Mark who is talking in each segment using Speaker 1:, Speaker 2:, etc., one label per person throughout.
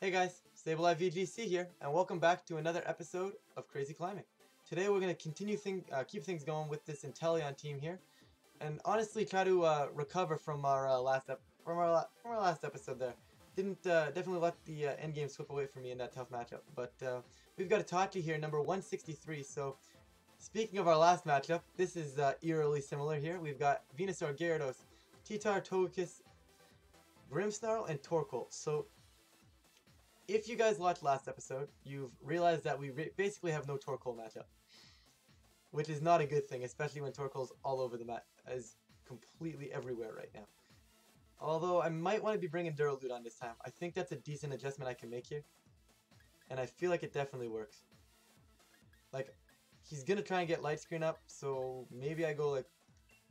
Speaker 1: Hey guys, Stable VGC here, and welcome back to another episode of Crazy Climbing. Today we're going to continue keep things going with this Inteleon team here, and honestly try to recover from our last episode there. Didn't definitely let the end game slip away from me in that tough matchup, but we've got a Tachi here, number 163. So speaking of our last matchup, this is eerily similar here. We've got Venusaur, Gyarados, Titar, Togekiss, Grimmsnarl, and Torkoal. So if you guys watched last episode, you've realized that we basically have no Torkoal matchup, which is not a good thing, especially when Torkoal's all over the map, is completely everywhere right now. Although I might want to be bringing Duraludon this time. I think that's a decent adjustment I can make here, and I feel like it definitely works. Like, he's gonna try and get Light Screen up, so maybe I go like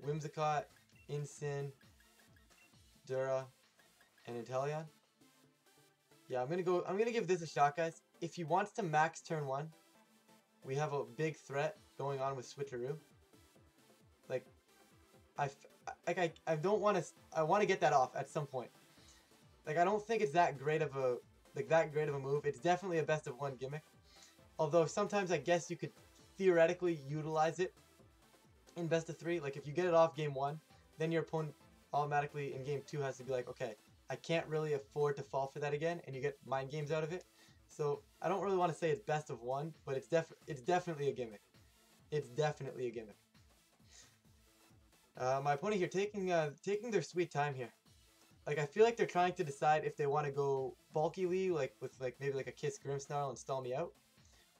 Speaker 1: Whimsicott, Incin, Dura, and Inteleon. Yeah, I'm gonna give this a shot, guys. If he wants to max turn 1, we have a big threat going on with Switcheroo. Like, I don't want to. I want to get that off at some point. Like, I don't think it's that great of a move. It's definitely a best of 1 gimmick. Although sometimes I guess you could theoretically utilize it in best of 3. Like, if you get it off game 1, then your opponent automatically in game 2 has to be like, okay, I can't really afford to fall for that again, and you get mind games out of it. So I don't really want to say it's best of 1, but it's definitely a gimmick. It's definitely a gimmick. My opponent here taking their sweet time here. Like, I feel like they're trying to decide if they want to go bulkily, like with maybe a Kiss Grimmsnarl and stall me out,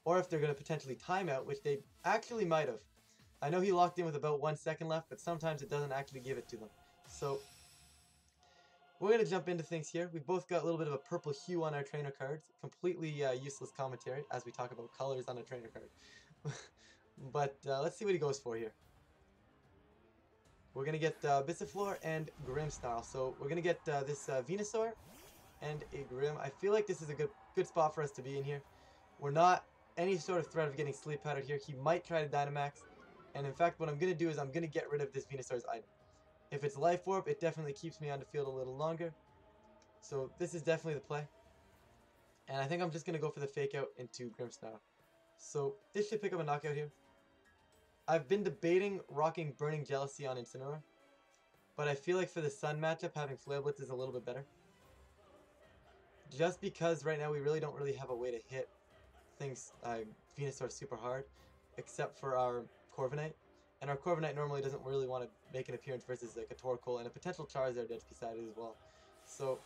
Speaker 1: or if they're going to potentially time out, which they actually might have. I know he locked in with about 1 second left, but sometimes it doesn't actually give it to them. So we're going to jump into things here. We've both got a little bit of a purple hue on our trainer cards. Completely useless commentary as we talk about colors on a trainer card. But let's see what he goes for here. We're going to get Bisaflor and Grimmsnarl. So we're going to get this Venusaur and a Grimm. I feel like this is a good spot for us to be in here. We're not any sort of threat of getting Sleep Powdered here. He might try to Dynamax. And in fact, what I'm going to do is I'm going to get rid of this Venusaur's item. If it's Life Orb, it definitely keeps me on the field a little longer. So this is definitely the play. And I think I'm just going to go for the Fake Out into Grimmsnarl. So this should pick up a knockout here. I've been debating rocking Burning Jealousy on Incineroar, but I feel like for the Sun matchup, having Flare Blitz is a little bit better. Just because right now we really don't have a way to hit things Venusaur super hard, except for our Corviknight. And our Corviknight normally doesn't really want to make an appearance versus like a Torkoal and a potential Charizard that's beside it as well. So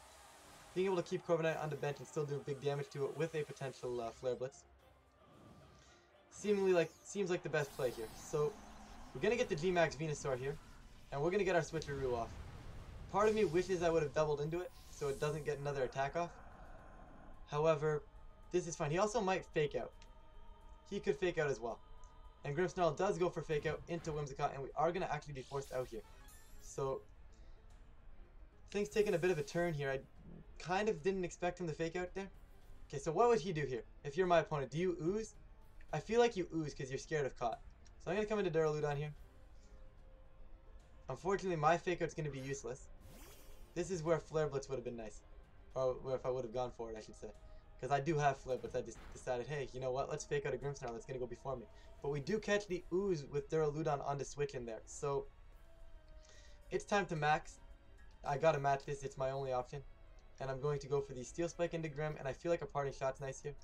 Speaker 1: being able to keep Corviknight on the bench and still do big damage to it with a potential Flare Blitz seems like the best play here. So we're gonna get the G-Max Venusaur here, and we're gonna get our Switcheroo off. Part of me wishes I would have doubled into it so it doesn't get another attack off. However, this is fine. He also might Fake Out. He could Fake Out as well. And Grimmsnarl does go for Fake Out into Whimsicott, and we are going to actually be forced out here. So things taking a bit of a turn here. I kind of didn't expect him to Fake Out there. Okay, so what would he do here? If you're my opponent, do you ooze? I feel like you ooze because you're scared of caught. So I'm going to come into Duraludon here. Unfortunately, my Fake Out's going to be useless. This is where Flare Blitz would have been nice. Or where if I would have gone for it, I should say. Because I do have Flare Blitz, I just decided, hey, you know what, let's Fake Out a Grimmsnarl, that's going to go before me. But we do catch the Ooze with Duraludon on the switch in there. So it's time to max. I got to match this, it's my only option. And I'm going to go for the Steel Spike into Grimm, and I feel like a parting shot's nice here.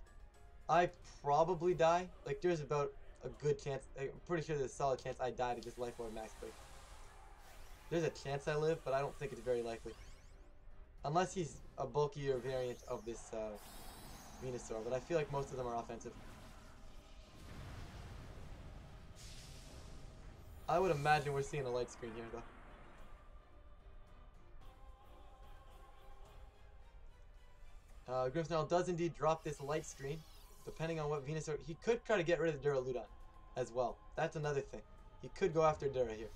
Speaker 1: I probably die. Like, there's about a good chance, I'm pretty sure there's a solid chance I die to this Life Orb Max Break. There's a chance I live, but I don't think it's very likely. Unless he's a bulkier variant of this Venusaur, but I feel like most of them are offensive. I would imagine we're seeing a light screen here, though. Grimmsnarl does indeed drop this light screen, depending on what Venusaur... He could try to get rid of Duraludon as well. That's another thing. He could go after Dura here.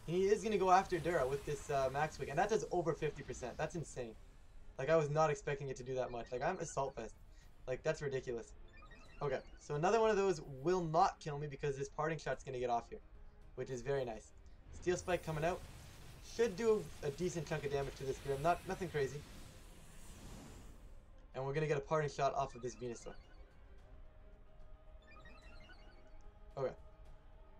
Speaker 1: He is going to go after Dura with this Max Wing, and that does over 50%. That's insane. Like, I was not expecting it to do that much. Like, I'm Assault Vest. Like, that's ridiculous. Okay, so another one of those will not kill me because this parting shot's going to get off here, which is very nice. Steel Spike coming out. Should do a decent chunk of damage to this Grim. Nothing crazy. And we're going to get a parting shot off of this Venusaur. Okay.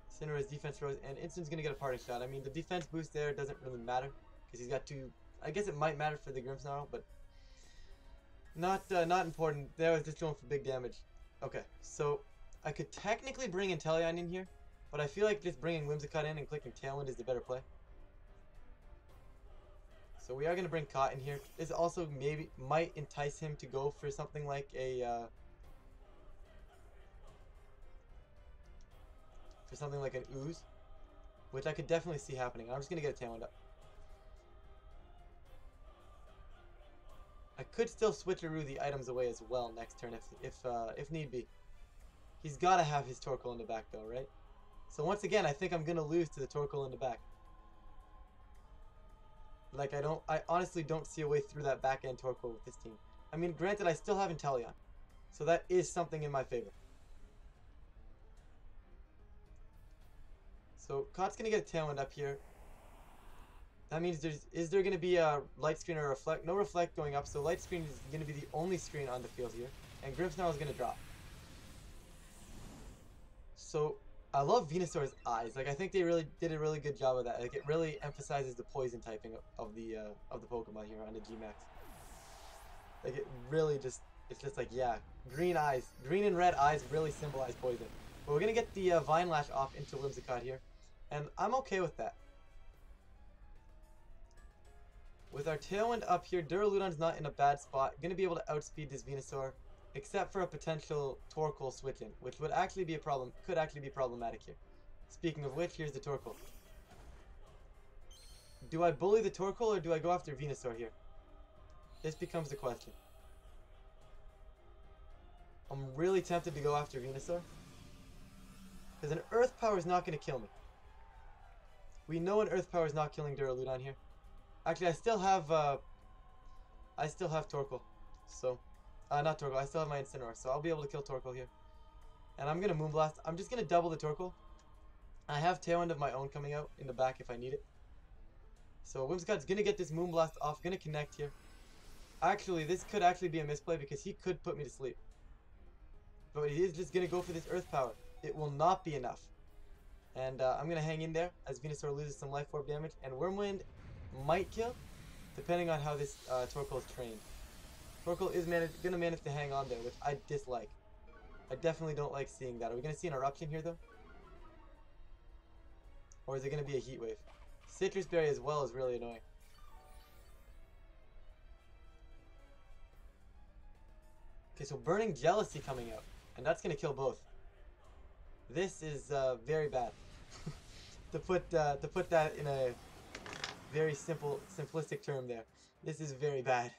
Speaker 1: Cinera's defense rose, and Instant's going to get a parting shot. I mean, the defense boost there doesn't really matter, because he's got two... I guess it might matter for the Grimmsnarl, but not important. There, I was just going for big damage. Okay, so I could technically bring Inteleon in here, but I feel like just bringing Whimsicott in and clicking Tailwind is the better play. So we are going to bring Cott in here. This also maybe might entice him to go for something like a... for something like an Ooze, which I could definitely see happening. I'm just going to get a Tailwind up. I could still switcheroo the items away as well next turn if need be. He's got to have his Torkoal in the back though, right? So once again, I think I'm going to lose to the Torkoal in the back. Like, I honestly don't see a way through that back end Torkoal with this team. I mean, granted, I still have Inteleon, so that is something in my favor. So Cott's going to get a Tailwind up here. That means is there going to be a Light Screen or a Reflect? No Reflect going up, so Light Screen is going to be the only screen on the field here. And Grimmsnarl is going to drop. So, I love Venusaur's eyes. Like, I think they really did a really good job of that. Like, it really emphasizes the poison typing of the Pokemon here on the G-Max. Like, it really just, it's just like, yeah, green eyes. Green and red eyes really symbolize poison. But we're going to get the Vine Lash off into Whimsicott here. And I'm okay with that. With our Tailwind up here, Duraludon's not in a bad spot. Going to be able to outspeed this Venusaur, except for a potential Torkoal switch-in, which would actually be a problem. Could actually be problematic here. Speaking of which, here's the Torkoal. Do I bully the Torkoal or do I go after Venusaur here? This becomes the question. I'm really tempted to go after Venusaur, because an Earth Power is not going to kill me. We know an Earth Power is not killing Duraludon here. Actually, I still have Torkoal, so, not Torkoal, I still have my Incineroar, so I'll be able to kill Torkoal here. And I'm going to Moonblast. I'm just going to double the Torkoal. I have Tailwind of my own coming out in the back if I need it. So Whimsicott's going to get this Moonblast off, going to connect here. Actually, this could actually be a misplay because he could put me to sleep. But he is just going to go for this Earth Power. It will not be enough. And I'm going to hang in there as Venusaur loses some Life Orb damage, and Wyrmwind might kill, depending on how this Torkoal is trained. Torkoal is going to manage to hang on there, which I dislike. I definitely don't like seeing that. Are we going to see an Eruption here, though? Or is it going to be a Heat Wave? Citrus Berry as well is really annoying. Okay, so Burning Jealousy coming out, and that's going to kill both. This is very bad. to put that in a very simplistic term there. This is very bad.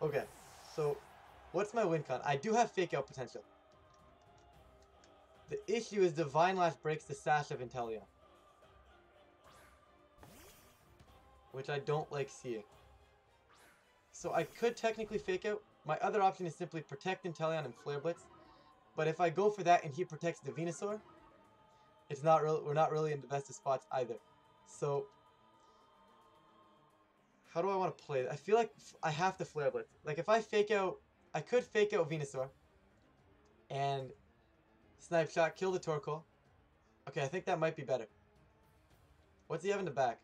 Speaker 1: Okay, so what's my win con? I do have Fake Out potential. The issue is Divine Lash breaks the Sash of Inteleon, which I don't like seeing. So I could technically Fake Out. My other option is simply Protect Inteleon and Flare Blitz. But if I go for that and he protects the Venusaur, it's not really, we're not really in the best of spots either. So how do I want to play it? I feel like I have to Flare Blitz. Like if I Fake Out, I could Fake Out Venusaur and Snipe Shot, kill the Torkoal. Okay, I think that might be better. What's he have in the back?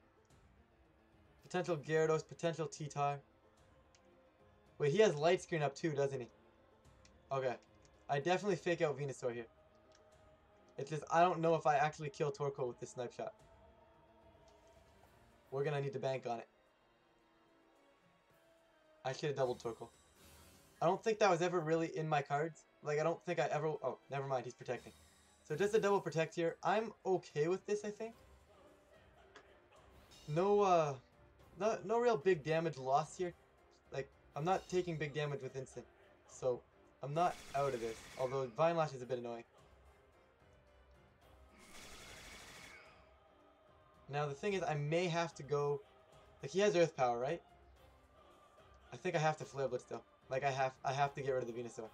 Speaker 1: Potential Gyarados, potential T-Tar. Wait, he has Light Screen up too, doesn't he? Okay. I definitely Fake Out Venusaur here. It's just, I don't know if I actually kill Torkoal with this Snipe Shot. We're gonna need to bank on it. I should have doubled Torkoal. I don't think that was ever really in my cards. Like, I don't think I ever... Oh, never mind, he's protecting. So just a double protect here. I'm okay with this, I think. No real big damage loss here. Like, I'm not taking big damage with instant. So, I'm not out of this. Although, Vine Lash is a bit annoying. Now, the thing is, I may have to go... Like, he has Earth Power, right? I think I have to Flare Blitz, though. Like, I have to get rid of the Venusaur.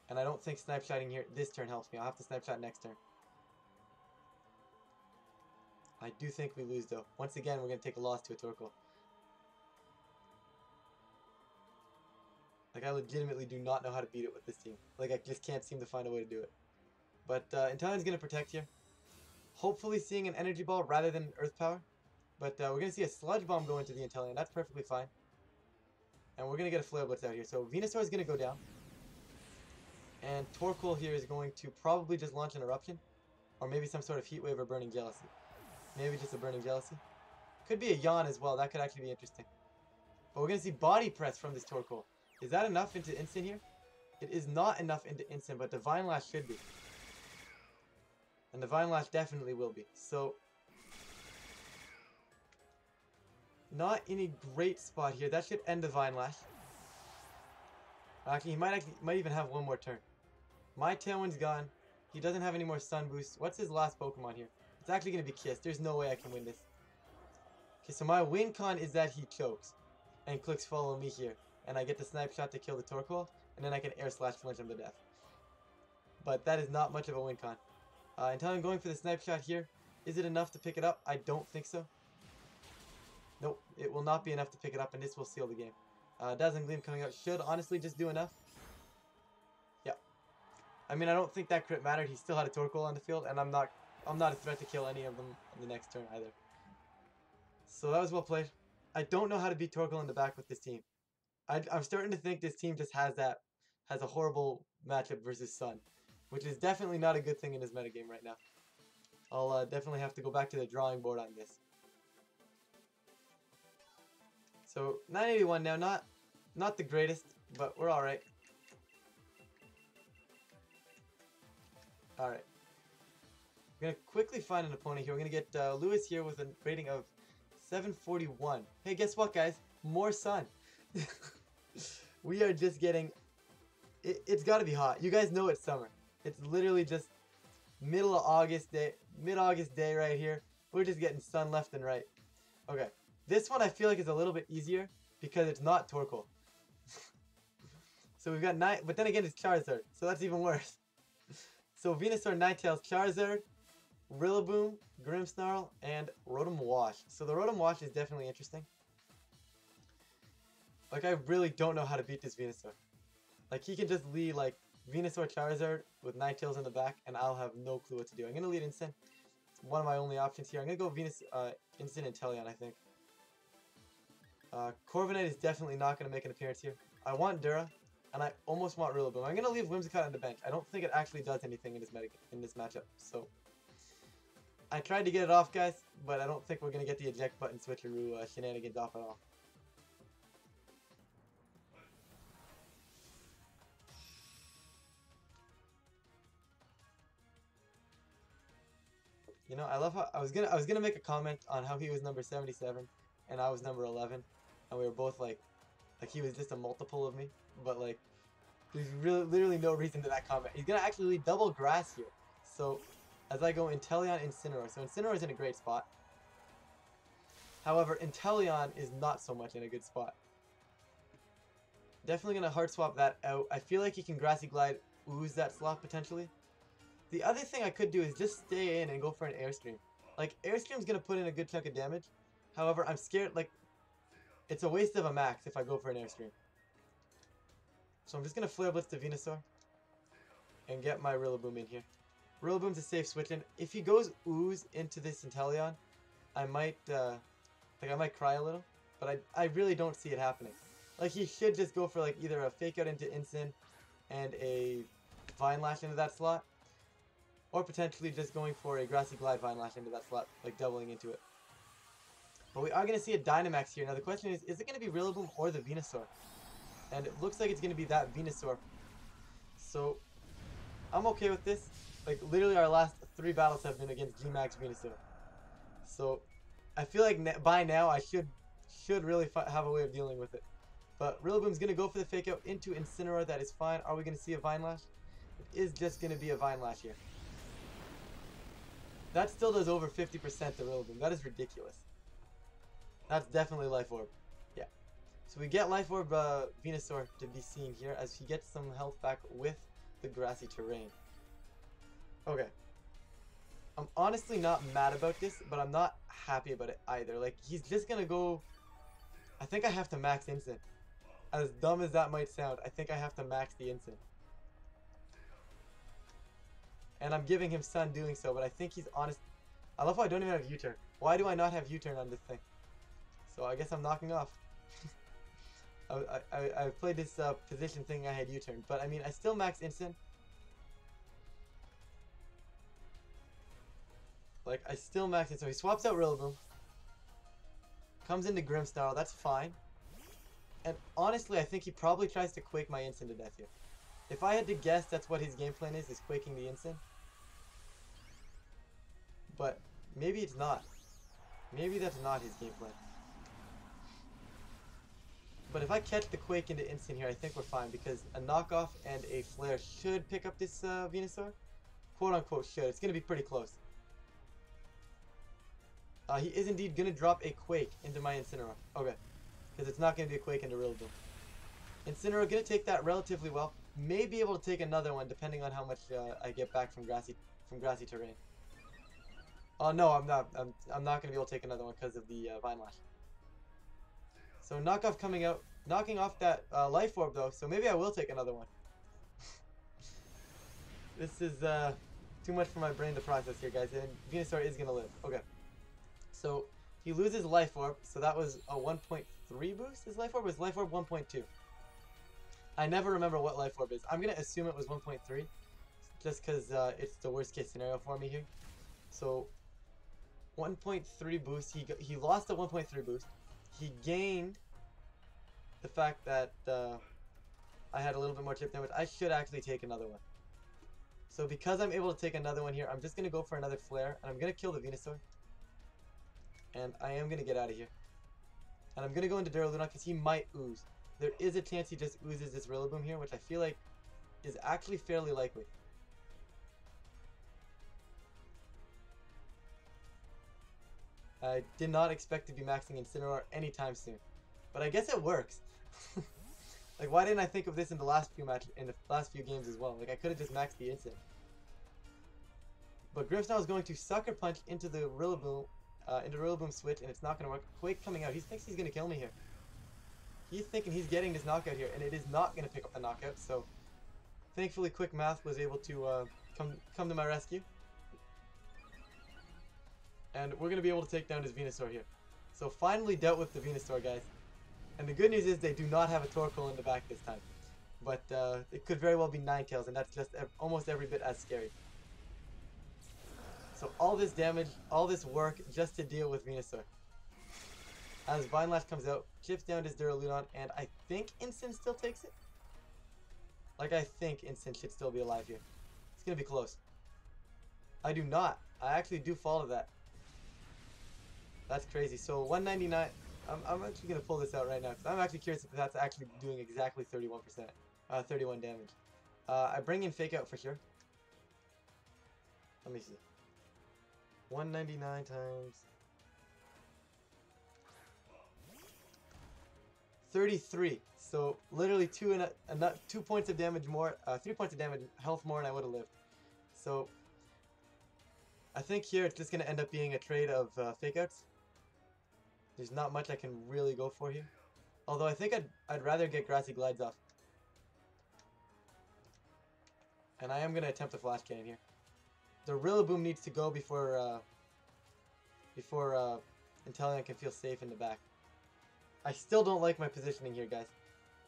Speaker 1: And I don't think Snipe Shotting here this turn helps me. I'll have to Snipe Shot next turn. I do think we lose, though. Once again, we're going to take a loss to a Torkoal. Like, I legitimately do not know how to beat it with this team. Like, I just can't seem to find a way to do it. But Intellion's going to protect here. Hopefully seeing an Energy Ball rather than Earth Power. But we're going to see a Sludge Bomb go into the Inteleon. That's perfectly fine. And we're going to get a Flare Blitz out here. So Venusaur is going to go down. And Torkoal here is going to probably just launch an Eruption. Or maybe some sort of Heat Wave or Burning Jealousy. Maybe just a Burning Jealousy. Could be a Yawn as well. That could actually be interesting. But we're going to see Body Press from this Torkoal. Is that enough into Instant here? It is not enough into Instant, but Divine Lash should be. And Divine Lash definitely will be. So, not in a great spot here. That should end Divine Lash. Actually, he might even have one more turn. My Tailwind's gone. He doesn't have any more Sun Boost. What's his last Pokemon here? It's actually going to be Kiss. There's no way I can win this. Okay, so my win con is that he chokes. And clicks Follow Me here. And I get the Snipe Shot to kill the Torkoal. And then I can Air Slash flinch him to death. But that is not much of a win con. Until I'm going for the Snipe Shot here. Is it enough to pick it up? I don't think so. Nope, it will not be enough to pick it up, and this will seal the game. Dazzling Gleam coming out should honestly just do enough. Yeah. I mean, I don't think that crit mattered. He still had a Torkoal on the field, and I'm not a threat to kill any of them in the next turn either. So that was well played. I don't know how to beat Torkoal in the back with this team. I'm starting to think this team just has a horrible matchup versus Sun, which is definitely not a good thing in this metagame right now. I'll definitely have to go back to the drawing board on this. So 981 now, not the greatest, but we're all right. All right. We're gonna quickly find an opponent here. We're gonna get Lewis here with a rating of 741. Hey, guess what, guys? More sun. We are just getting. It's got to be hot. You guys know it's summer. It's literally just mid August day right here. We're just getting sun left and right. Okay. This one I feel like is a little bit easier because it's not Torkoal. So we've got 9, but then again it's Charizard, so that's even worse. So Venusaur, Ninetales, Charizard, Rillaboom, Grimmsnarl, and Rotom Wash. So the Rotom Wash is definitely interesting. Like, I really don't know how to beat this Venusaur. Like, he can just lead like Venusaur, Charizard with Ninetales in the back, and I'll have no clue what to do. I'm gonna lead Instant. It's one of my only options here. I'm gonna go Instant Inteleon, I think. Corviknight is definitely not going to make an appearance here. I want Dura, and I almost want Rillaboom. I'm going to leave Whimsicott on the bench. I don't think it actually does anything in this matchup. So I tried to get it off, guys, but I don't think we're going to get the eject button switcheroo shenanigans off at all. You know, I love how I was gonna make a comment on how he was number 77 and I was number 11. And we were both like he was just a multiple of me, but like there's literally no reason to that comment. He's gonna actually lead double grass here. So as I go Inteleon, Incineroar. So Incineroar is in a great spot. However, Inteleon is not so much in a good spot. Definitely gonna hard swap that out. I feel like he can Grassy Glide ooze that slot potentially. The other thing I could do is just stay in and go for an Airstream. Like Airstream's gonna put in a good chunk of damage. However, I'm scared like it's a waste of a max if I go for an Airstream. So I'm just going to Flare Blitz to Venusaur and get my Rillaboom in here. Rillaboom's a safe switch in. If he goes Ooze into this Inteleon, I might cry a little, but I really don't see it happening. Like he should just go for like either a Fake Out into Instant and a Vine Lash into that slot, or potentially just going for a Grassy Glide Vine Lash into that slot, like doubling into it. But we are going to see a Dynamax here. Now the question is it going to be Rillaboom or the Venusaur? And it looks like it's going to be that Venusaur. So, I'm okay with this. Like, literally our last 3 battles have been against G-Max Venusaur. So, I feel like by now I should really have a way of dealing with it. But Rillaboom's going to go for the Fake Out into Incineroar. That is fine. Are we going to see a Vine Lash? It is just going to be a Vine Lash here. That still does over 50% to Rillaboom. That is ridiculous. That's definitely Life Orb. Yeah. So we get Life Orb Venusaur to be seen here as he gets some health back with the grassy terrain. Okay. I'm honestly not mad about this, but I'm not happy about it either. Like, he's just gonna go... I think I have to max Instant. As dumb as that might sound, I think I have to max the instant. And I'm giving him Sun doing so, but I think he's honest. I love how I don't even have U-turn. Why do I not have U-turn on this thing? So I guess I'm knocking off. I played this position thing I had U-turn, but I mean, I still max instant. Like, I still max it. So he swaps out Rillaboom. Comes into Grimmsnarl, that's fine. And honestly, I think he probably tries to Quake my instant to death here. If I had to guess, that's what his game plan is Quaking the instant. But maybe it's not. Maybe that's not his game plan. But if I catch the Quake into instant here, I think we're fine, because a knockoff and a flare should pick up this Venusaur. Quote unquote should. It's going to be pretty close. He is indeed going to drop a Quake into my Incineroar. Okay. Because it's not going to be a Quake into Rillaboom. Incineroar going to take that relatively well. May be able to take another one depending on how much I get back from grassy terrain. Oh no, I'm not. I'm not going to be able to take another one because of the Vine Lash. So knockoff coming out, knocking off that Life Orb though. So maybe I will take another one. This is too much for my brain to process here, guys. And Venusaur is going to live. Okay. So he loses Life Orb. So that was a 1.3 boost. His Life Orb was Life Orb 1.2. I never remember what Life Orb is. I'm going to assume it was 1.3. Just because it's the worst case scenario for me here. So 1.3 boost. He lost a 1.3 boost. He gained the fact that I had a little bit more chip damage. I should actually take another one. So because I'm able to take another one here, I'm just going to go for another Flare. And I'm going to kill the Venusaur. And I am going to get out of here. And I'm going to go into Duraludon because he might ooze. There is a chance he just oozes this Rillaboom here, which I feel like is actually fairly likely. I did not expect to be maxing Incineroar anytime soon. But I guess it works. Like, why didn't I think of this in the last few games as well? Like, I could have just maxed the instant. But Grimmsnarl is going to Sucker Punch into the Rillaboom switch, and it's not going to work. Quake coming out. He thinks he's going to kill me here. He's thinking he's getting this knockout here, and it is not going to pick up the knockout. So, thankfully, Quick Math was able to come to my rescue. And we're going to be able to take down his Venusaur here. So, finally dealt with the Venusaur, guys. And the good news is they do not have a Torkoal in the back this time. But it could very well be Ninetales, and that's just almost every bit as scary. So all this damage, all this work just to deal with Venusaur. As Vine Lash comes out, chips down his Duraludon, and I think Instant still takes it? Like, I think Instant should still be alive here. It's going to be close. I do not. I actually do fall to that. That's crazy. So 199... I'm actually going to pull this out right now, because I'm actually curious if that's actually doing exactly 31%. 31 damage. I bring in Fake Out for sure. Let me see. 199 times... 33. So literally 2 points of damage more, 3 points of damage, health more, and I would have lived. So I think here it's just going to end up being a trade of Fake Outs. There's not much I can really go for here. Although I think I'd rather get Grassy Glides off. And I am going to attempt a Flash Cannon here. The Rillaboom needs to go before Inteleon can feel safe in the back. I still don't like my positioning here, guys.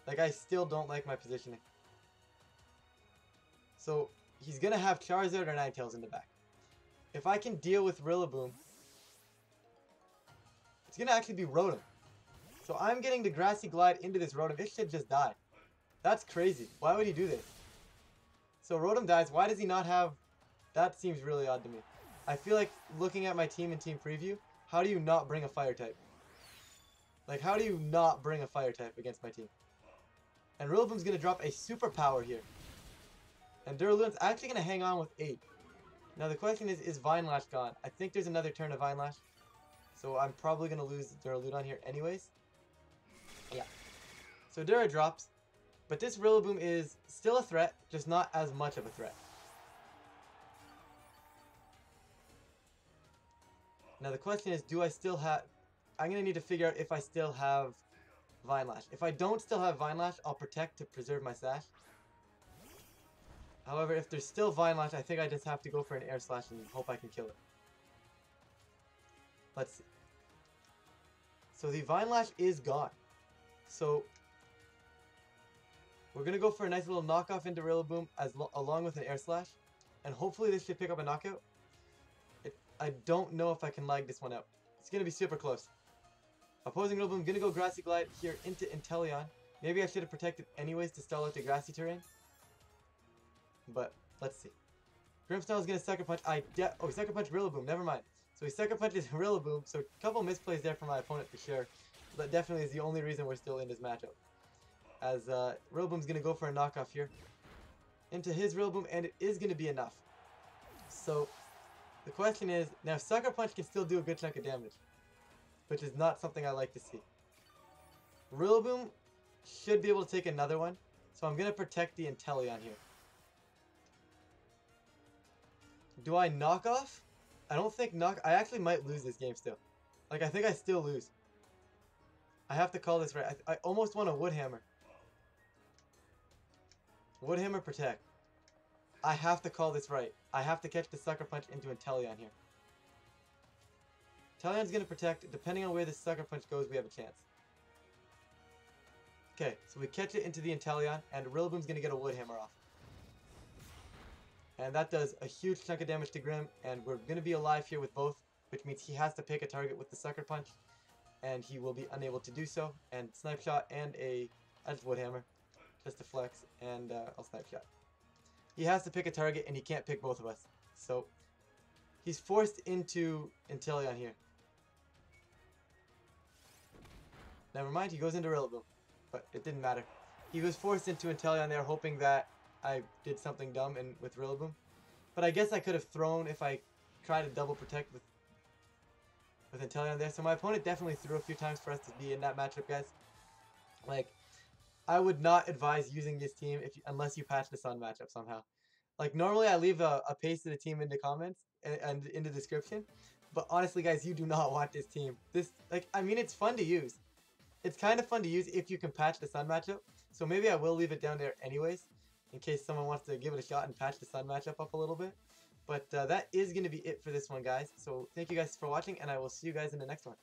Speaker 1: Like, I still don't like my positioning. So, he's going to have Charizard or Ninetales in the back. If I can deal with Rillaboom, it's going to actually be Rotom. So, I'm getting the Grassy Glide into this Rotom. It should just die. That's crazy. Why would he do this? So, Rotom dies. Why does he not have... That seems really odd to me. I feel like, looking at my team in Team Preview, how do you not bring a Fire type? Like, how do you not bring a Fire type against my team? And Rillaboom's going to drop a Super Power here. And Duraludon's actually going to hang on with 8. Now, the question is Vine Lash gone? I think there's another turn of Vine Lash. So, I'm probably going to lose Duraludon here anyways. Yeah. So, Dura drops. But this Rillaboom is still a threat, just not as much of a threat. Now, the question is, do I still have... I'm going to need to figure out if I still have Vine Lash. If I don't still have Vine Lash, I'll Protect to preserve my sash. However, if there's still Vine Lash, I think I just have to go for an Air Slash and hope I can kill it. Let's see. So the Vine Lash is gone. So we're going to go for a nice little knockoff into Rillaboom along with an Air Slash. And hopefully this should pick up a knockout. I don't know if I can lag this one out. It's going to be super close. Opposing Rillaboom going to go Grassy Glide here into Inteleon. Maybe I should have protected anyways to stall out the grassy terrain. But let's see. Grimmsnarl is going to Sucker Punch. Oh, Sucker Punch Rillaboom. Never mind. So he Sucker Punches Rillaboom. So a couple misplays there for my opponent for sure. That definitely is the only reason we're still in this matchup. As Rillaboom's going to go for a knockoff here. Into his Rillaboom, and it is going to be enough. So the question is, now Sucker Punch can still do a good chunk of damage, which is not something I like to see. Rillaboom should be able to take another one, so I'm going to protect the Inteleon here. Do I knock off? I don't think I actually might lose this game still. Like, I think I still lose. I have to call this right. I almost want a Wood Hammer. Wood Hammer Protect. I have to call this right. I have to catch the Sucker Punch into Inteleon here. Inteleon's going to Protect. Depending on where this Sucker Punch goes, we have a chance. Okay, so we catch it into the Inteleon, and Rillaboom's going to get a Wood Hammer off. And that does a huge chunk of damage to Grimm, and we're going to be alive here with both, which means he has to pick a target with the Sucker Punch, and he will be unable to do so. And Snipe Shot and a Wood Hammer, just to flex, and I'll Snipe Shot. He has to pick a target, and he can't pick both of us. So he's forced into Inteleon here. Never mind, he goes into Rillaboom, but it didn't matter. He was forced into Inteleon there, hoping that I did something dumb with Rillaboom. But I guess I could have thrown if I tried to double protect with Inteleon there. So my opponent definitely threw a few times for us to be in that matchup, guys. Like, I would not advise using this team unless you patch the Sun matchup somehow. Like, normally I leave a paste of the team in the comments and in the description. But honestly, guys, you do not want this team. I mean, it's fun to use. It's kind of fun to use if you can patch the Sun matchup. So maybe I will leave it down there anyways, in case someone wants to give it a shot and patch the Sun matchup up a little bit. But that is going to be it for this one, guys. So thank you guys for watching, and I will see you guys in the next one.